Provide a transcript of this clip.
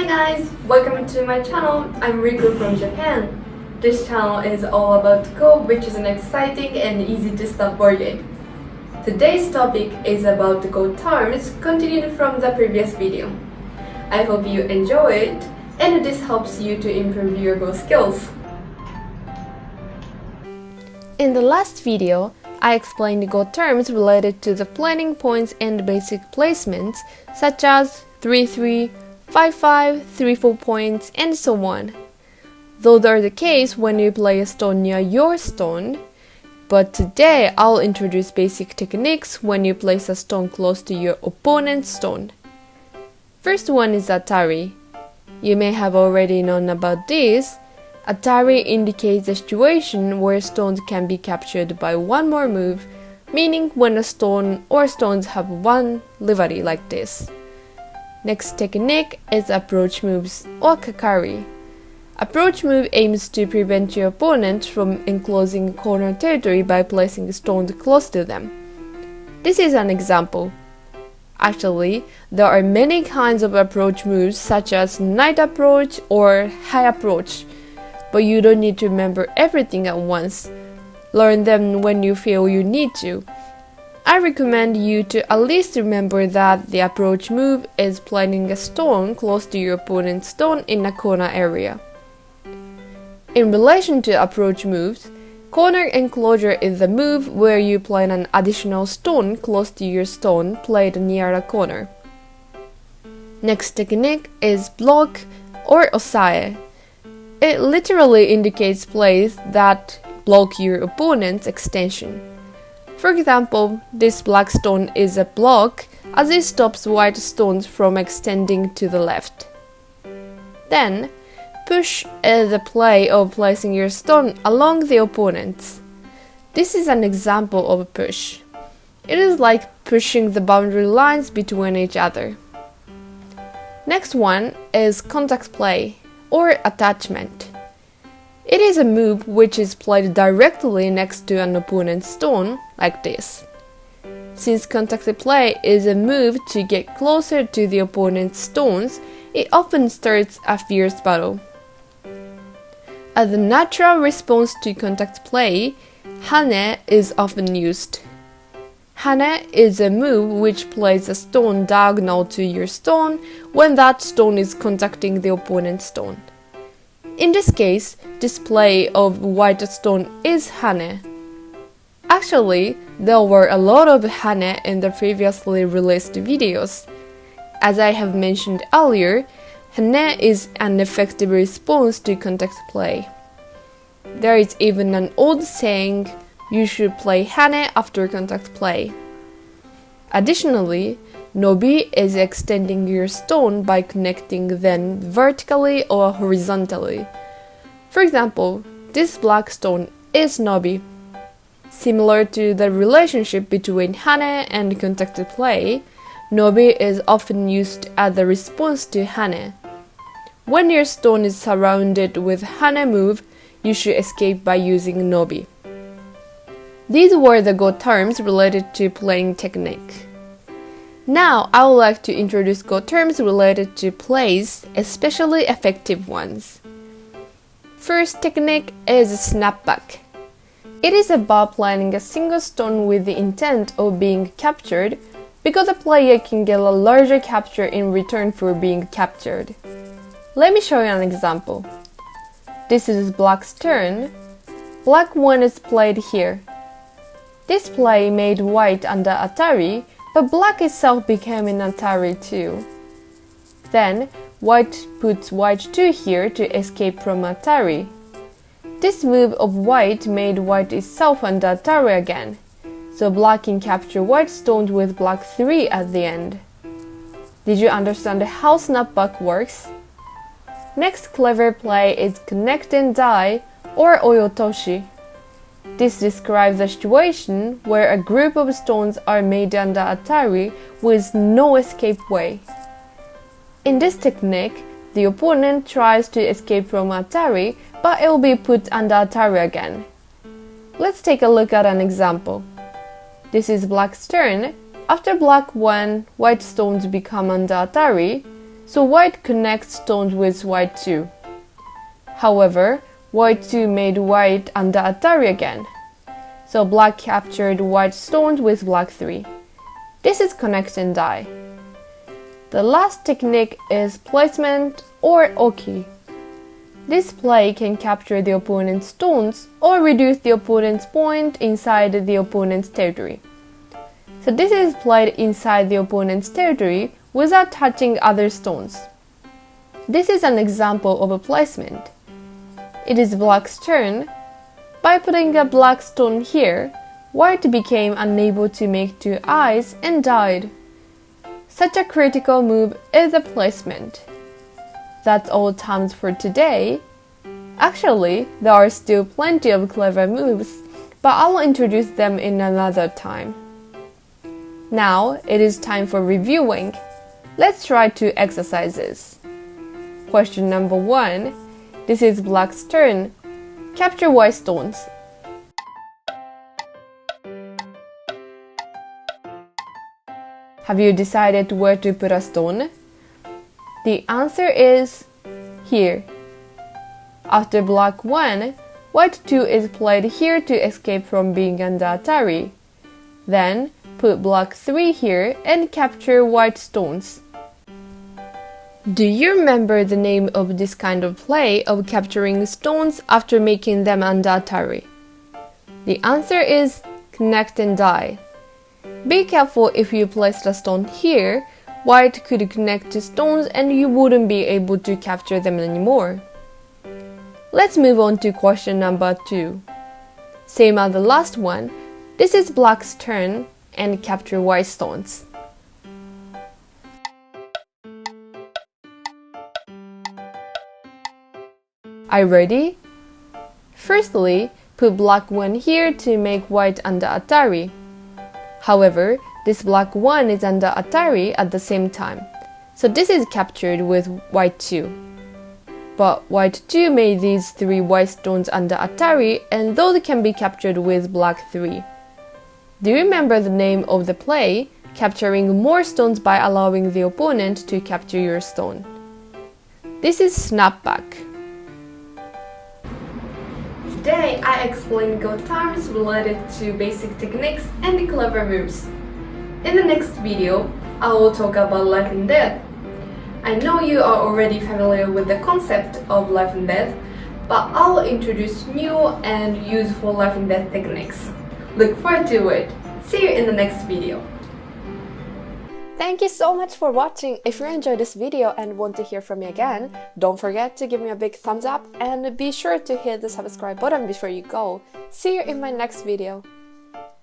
Hi guys, welcome to my channel. I'm Riku from Japan. This channel is all about Go, which is an exciting and easy to start board game. Today's topic is about the Go terms, continued from the previous video. I hope you enjoy it and this helps you to improve your Go skills. In the last video, I explained Go terms related to the planning points and basic placements such as 3-3, 5-5, 3-4 points, and so on. Those are the case when you play a stone near your stone, but today I'll introduce basic techniques when you place a stone close to your opponent's stone. First one is Atari. You may have already known about this. Atari indicates a situation where stones can be captured by one more move, meaning when a stone or stones have one livery like this. Next technique is approach moves or Kakari. Approach move aims to prevent your opponent from enclosing corner territory by placing stones close to them. This is an example. Actually, there are many kinds of approach moves such as knight approach or high approach, but you don't need to remember everything at once. Learn them when you feel you need to. I recommend you to at least remember that the approach move is planting a stone close to your opponent's stone in a corner area. In relation to approach moves, corner enclosure is the move where you plant an additional stone close to your stone played near a corner. Next technique is block or Osae. It literally indicates plays that block your opponent's extension. For example, this black stone is a block as it stops white stones from extending to the left. Then, push is the play of placing your stone along the opponent's. This is an example of a push. It is like pushing the boundary lines between each other. Next one is contact play or attachment. It is a move which is played directly next to an opponent's stone, like this. Since contact play is a move to get closer to the opponent's stones, it often starts a fierce battle. As a natural response to contact play, Hane is often used. Hane is a move which plays a stone diagonal to your stone when that stone is contacting the opponent's stone. In this case, display of white stone is Hane. Actually, there were a lot of Hane in the previously released videos. As I have mentioned earlier, Hane is an effective response to contact play. There is even an old saying, you should play Hane after contact play. Additionally, Nobi is extending your stone by connecting them vertically or horizontally. For example, this black stone is Nobi. Similar to the relationship between Hane and contact play, Nobi is often used as a response to Hane. When your stone is surrounded with Hane move, you should escape by using Nobi. These were the Go terms related to playing technique. Now, I would like to introduce Go terms related to plays, especially effective ones. First technique is SnapBack. It is about planting a single stone with the intent of being captured, because a player can get a larger capture in return for being captured. Let me show you an example. This is black's turn. Black one is played here. This play made white under Atari, but black itself became an Atari too. Then, white puts white 2 here to escape from Atari. This move of white made white itself under Atari again, so black can capture white stones with black 3 at the end. Did you understand how SnapBack works? Next clever play is Connect and Die or Oi-otoshi. This describes a situation where a group of stones are made under Atari with no escape way. In this technique, the opponent tries to escape from Atari, but it will be put under Atari again. Let's take a look at an example. This is black's turn. After black won, white stones become under Atari, so white connects stones with white 2. However, white 2 made white under Atari again, so black captured white stones with black 3. This is connect and die. The last technique is placement or oki. This play can capture the opponent's stones or reduce the opponent's point inside the opponent's territory. So this is played inside the opponent's territory without touching other stones. This is an example of a placement. It is black's turn. By putting a black stone here, white became unable to make 2 eyes and died. Such a critical move is a placement. That's all terms for today. Actually, there are still plenty of clever moves, but I will introduce them in another time. Now it is time for reviewing. Let's try 2 exercises. Question number 1. This is black's turn. Capture white stones. Have you decided where to put a stone? The answer is here. After black 1, white 2 is played here to escape from being under Atari. Then, put black 3 here and capture white stones. Do you remember the name of this kind of play of capturing stones after making them under Atari? The answer is connect and die. Be careful if you place the stone here, white could connect to stones and you wouldn't be able to capture them anymore. Let's move on to question number 2. Same as the last one, this is black's turn and capture white stones. Are you ready? Firstly, put black 1 here to make white under Atari. However, this black 1 is under Atari at the same time, so this is captured with white 2. But white 2 made these 3 white stones under Atari and those can be captured with black 3. Do you remember the name of the play, capturing more stones by allowing the opponent to capture your stone? This is SnapBack. Today I explained Go terms related to basic techniques and clever moves. In the next video, I will talk about life and death. I know you are already familiar with the concept of life and death, but I will introduce new and useful life and death techniques. Look forward to it. See you in the next video. Thank you so much for watching. If you enjoyed this video and want to hear from me again, don't forget to give me a big thumbs up and be sure to hit the subscribe button before you go. See you in my next video.